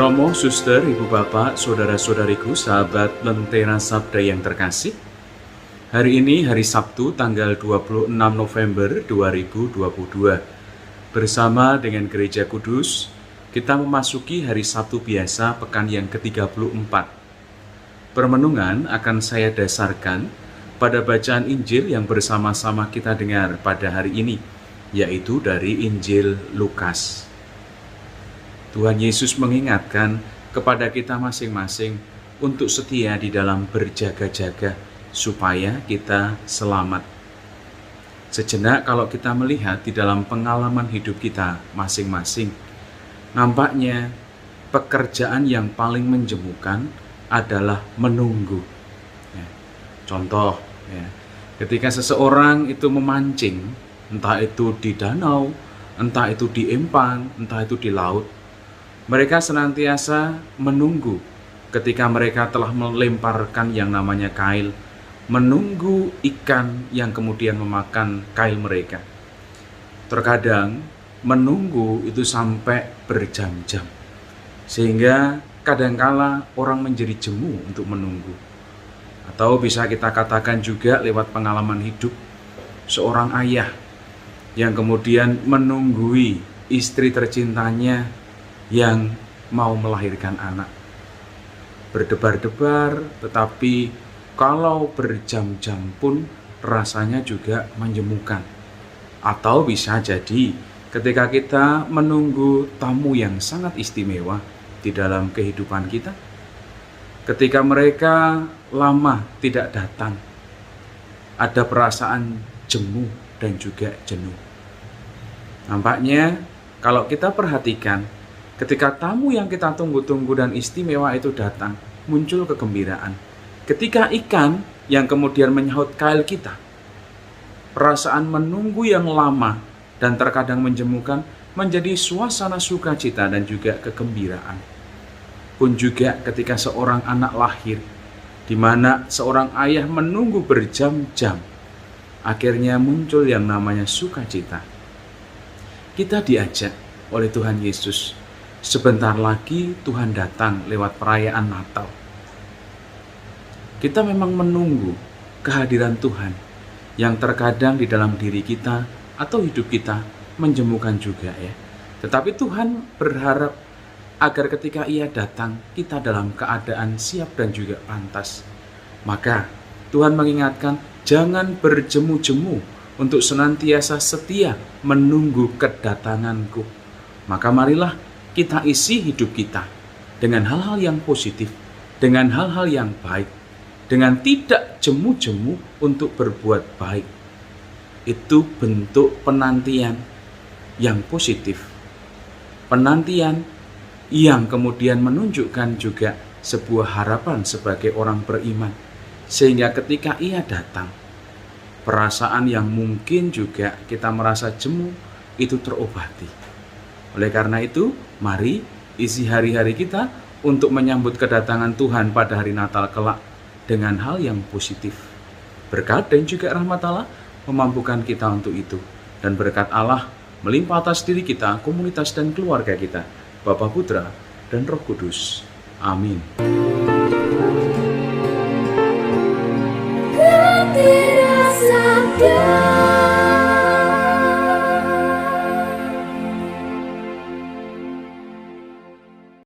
Romo, Suster, Ibu Bapak, Saudara-saudariku, sahabat Lentera Sabda yang terkasih. Hari ini hari Sabtu tanggal 26 November 2022. Bersama dengan Gereja Kudus, kita memasuki hari Sabtu biasa pekan yang ke-34. Permenungan akan saya dasarkan pada bacaan Injil yang bersama-sama kita dengar pada hari ini, yaitu dari Injil Lukas. Tuhan Yesus mengingatkan kepada kita masing-masing untuk setia di dalam berjaga-jaga supaya kita selamat. Sejenak kalau kita melihat di dalam pengalaman hidup kita masing-masing, nampaknya pekerjaan yang paling menjemukan adalah menunggu. Contoh, ketika seseorang itu memancing, entah itu di danau, entah itu di empang, entah itu di laut, mereka senantiasa menunggu ketika mereka telah melemparkan yang namanya kail, menunggu ikan yang kemudian memakan kail mereka. Terkadang menunggu itu sampai berjam-jam, sehingga kadangkala orang menjadi jemu untuk menunggu. Atau bisa kita katakan juga lewat pengalaman hidup seorang ayah yang kemudian menunggui istri tercintanya yang mau melahirkan anak. Berdebar-debar, tetapi kalau berjam-jam pun rasanya juga menjemukan. Atau bisa jadi ketika kita menunggu tamu yang sangat istimewa di dalam kehidupan kita, ketika mereka lama tidak datang, ada perasaan jemu dan juga jenuh. Nampaknya kalau kita perhatikan, ketika tamu yang kita tunggu-tunggu dan istimewa itu datang, muncul kegembiraan. Ketika ikan yang kemudian menyahut kail kita, perasaan menunggu yang lama dan terkadang menjemukan menjadi suasana sukacita dan juga kegembiraan. Pun juga ketika seorang anak lahir, di mana seorang ayah menunggu berjam-jam, akhirnya muncul yang namanya sukacita. Kita diajak oleh Tuhan Yesus. Sebentar lagi Tuhan datang lewat perayaan Natal. Kita memang menunggu kehadiran Tuhan yang terkadang di dalam diri kita atau hidup kita menjemukan juga ya. Tetapi Tuhan berharap agar ketika Ia datang kita dalam keadaan siap dan juga pantas. Maka Tuhan mengingatkan jangan berjemu-jemu untuk senantiasa setia menunggu kedatanganku. Maka marilah kita isi hidup kita dengan hal-hal yang positif, dengan hal-hal yang baik, dengan tidak jemu-jemu untuk berbuat baik. Itu bentuk penantian yang positif. Penantian yang kemudian menunjukkan juga sebuah harapan sebagai orang beriman. Sehingga ketika Ia datang, perasaan yang mungkin juga kita merasa jemu itu terobati. Oleh karena itu, mari isi hari-hari kita untuk menyambut kedatangan Tuhan pada hari Natal kelak dengan hal yang positif. Berkat dan juga rahmat Allah memampukan kita untuk itu. Dan berkat Allah melimpah atas diri kita, komunitas dan keluarga kita, Bapa, Putra, dan Roh Kudus. Amin.